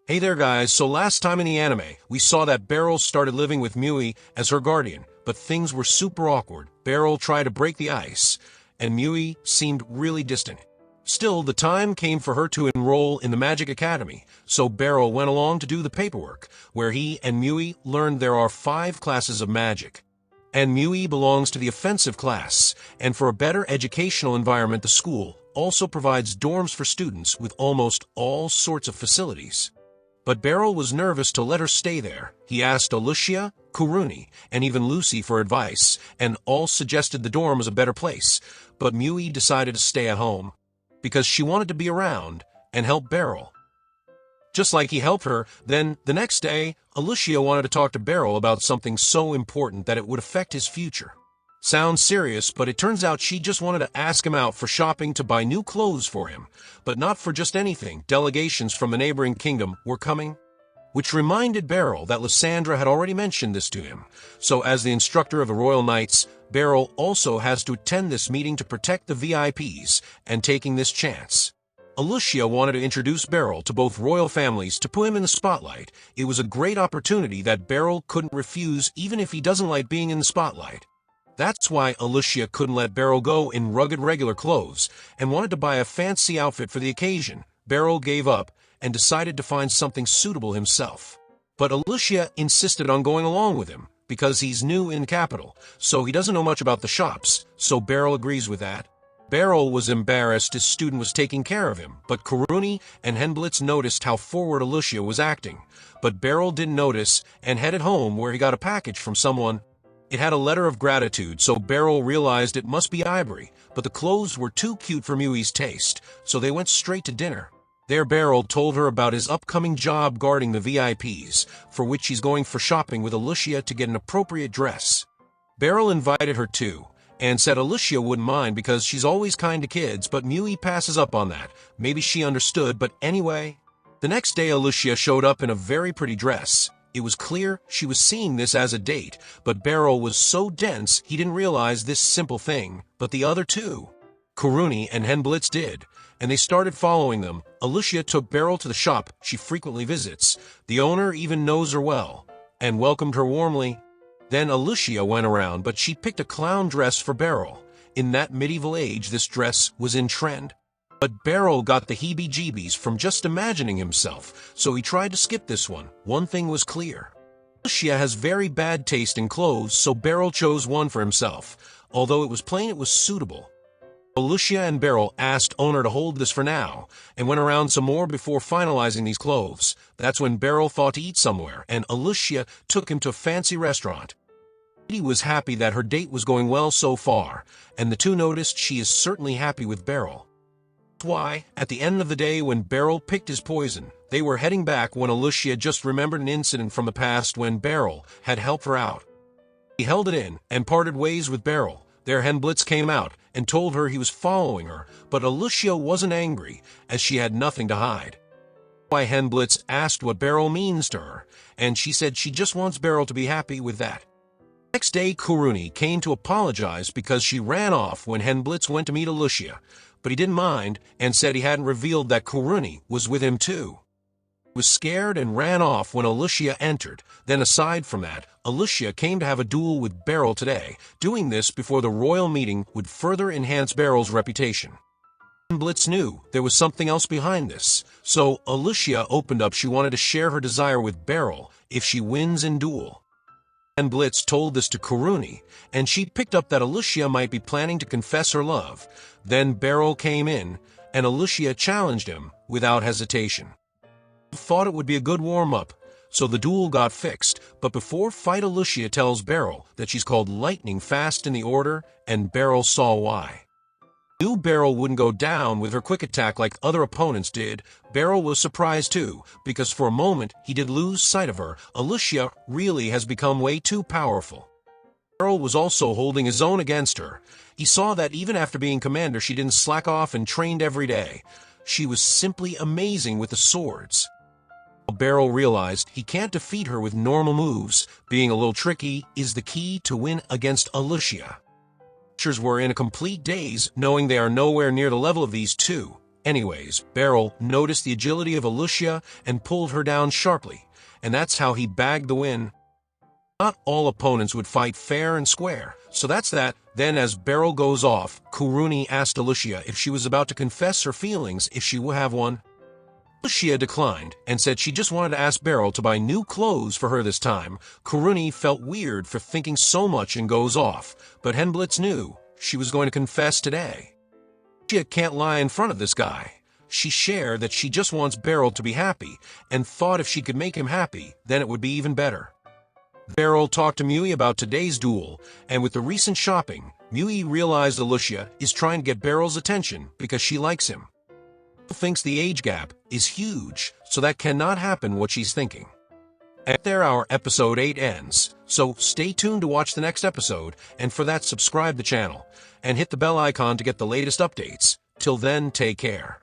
Hey there guys, so last time in the anime, we saw that Beryl started living with Mui as her guardian, but things were super awkward. Beryl tried to break the ice, and Mui seemed really distant. Still, the time came for her to enroll in the Magic Academy, so Beryl went along to do the paperwork, where he and Mui learned there are 5 classes of magic. And Mui belongs to the offensive class, and for a better educational environment the school also provides dorms for students with almost all sorts of facilities. But Beryl was nervous to let her stay there. He asked Alicia, Kuruni, and even Lucy for advice, and all suggested the dorm was a better place, but Mui decided to stay at home, because she wanted to be around and help Beryl. Just like he helped her, then, the next day, Alicia wanted to talk to Beryl about something so important that it would affect his future. Sounds serious, but it turns out she just wanted to ask him out for shopping to buy new clothes for him, but not for just anything. Delegations from the neighboring kingdom were coming, which reminded Beryl that Lysandra had already mentioned this to him. So as the instructor of the Royal Knights, Beryl also has to attend this meeting to protect the VIPs, and taking this chance. Alicia wanted to introduce Beryl to both royal families to put him in the spotlight. It was a great opportunity that Beryl couldn't refuse even if he doesn't like being in the spotlight. That's why Alicia couldn't let Beryl go in rugged regular clothes and wanted to buy a fancy outfit for the occasion. Beryl gave up and decided to find something suitable himself. But Alicia insisted on going along with him because he's new in the capital, so he doesn't know much about the shops, so Beryl agrees with that. Beryl was embarrassed his student was taking care of him, but Kuruni and Henblitz noticed how forward Alicia was acting. But Beryl didn't notice and headed home where he got a package from someone. It had a letter of gratitude, so Beryl realized it must be Ivory, but the clothes were too cute for Mui's taste, so they went straight to dinner. There Beryl told her about his upcoming job guarding the VIPs, for which he's going for shopping with Alicia to get an appropriate dress. Beryl invited her too, and said Alicia wouldn't mind because she's always kind to kids, but Mui passes up on that. Maybe she understood, but anyway. The next day Alicia showed up in a very pretty dress. It was clear she was seeing this as a date, but Beryl was so dense he didn't realize this simple thing, but the other two. Kuruni and Henblitz did, and they started following them. Alicia took Beryl to the shop she frequently visits. The owner even knows her well, and welcomed her warmly. Then Alicia went around, but she picked a clown dress for Beryl. In that medieval age, this dress was in trend. But Beryl got the heebie-jeebies from just imagining himself, so he tried to skip this one. One thing was clear. Alicia has very bad taste in clothes, so Beryl chose one for himself. Although it was plain it was suitable. Alicia and Beryl asked owner to hold this for now, and went around some more before finalizing these clothes. That's when Beryl thought to eat somewhere, and Alicia took him to a fancy restaurant. He was happy that her date was going well so far, and the two noticed she is certainly happy with Beryl. Why, at the end of the day when Beryl picked his poison, they were heading back when Alicia just remembered an incident from the past when Beryl had helped her out. He held it in and parted ways with Beryl. There Henblitz came out and told her he was following her, but Alicia wasn't angry, as she had nothing to hide. Why Henblitz asked what Beryl means to her, and she said she just wants Beryl to be happy with that. Next day Kuruni came to apologize because she ran off when Henblitz went to meet Alicia, but he didn't mind and said he hadn't revealed that Kuruni was with him too. He was scared and ran off when Alicia entered. Then aside from that, Alicia came to have a duel with Beryl today. Doing this before the royal meeting would further enhance Beryl's reputation. Blitz knew there was something else behind this, so Alicia opened up she wanted to share her desire with Beryl if she wins in duel. Blitz told this to Kuruni, and she picked up that Alicia might be planning to confess her love. Then Beryl came in, and Alicia challenged him without hesitation. Thought it would be a good warm-up, so the duel got fixed, but before fight Alicia tells Beryl that she's called lightning fast in the order, and Beryl saw why. Knew Beryl wouldn't go down with her quick attack like other opponents did. Beryl was surprised too, because for a moment he did lose sight of her. Alicia really has become way too powerful. Beryl was also holding his own against her. He saw that even after being commander she didn't slack off and trained every day. She was simply amazing with the swords. Beryl realized he can't defeat her with normal moves. Being a little tricky is the key to win against Alicia. Were in a complete daze, knowing they are nowhere near the level of these two. Anyways, Beryl noticed the agility of Alicia and pulled her down sharply, and that's how he bagged the win. Not all opponents would fight fair and square, so that's that. Then as Beryl goes off, Kuruni asked Alicia if she was about to confess her feelings if she would have one. Alicia declined and said she just wanted to ask Beryl to buy new clothes for her this time. Kuruni felt weird for thinking so much and goes off, but Henblitz knew she was going to confess today. Alicia can't lie in front of this guy. She shared that she just wants Beryl to be happy and thought if she could make him happy, then it would be even better. Beryl talked to Mui about today's duel, and with the recent shopping, Mui realized Alicia is trying to get Beryl's attention because she likes him. Beryl thinks the age gap is huge, so that cannot happen what she's thinking. And there our episode 8 ends, so stay tuned to watch the next episode, and for that subscribe the channel, and hit the bell icon to get the latest updates. Till then, take care.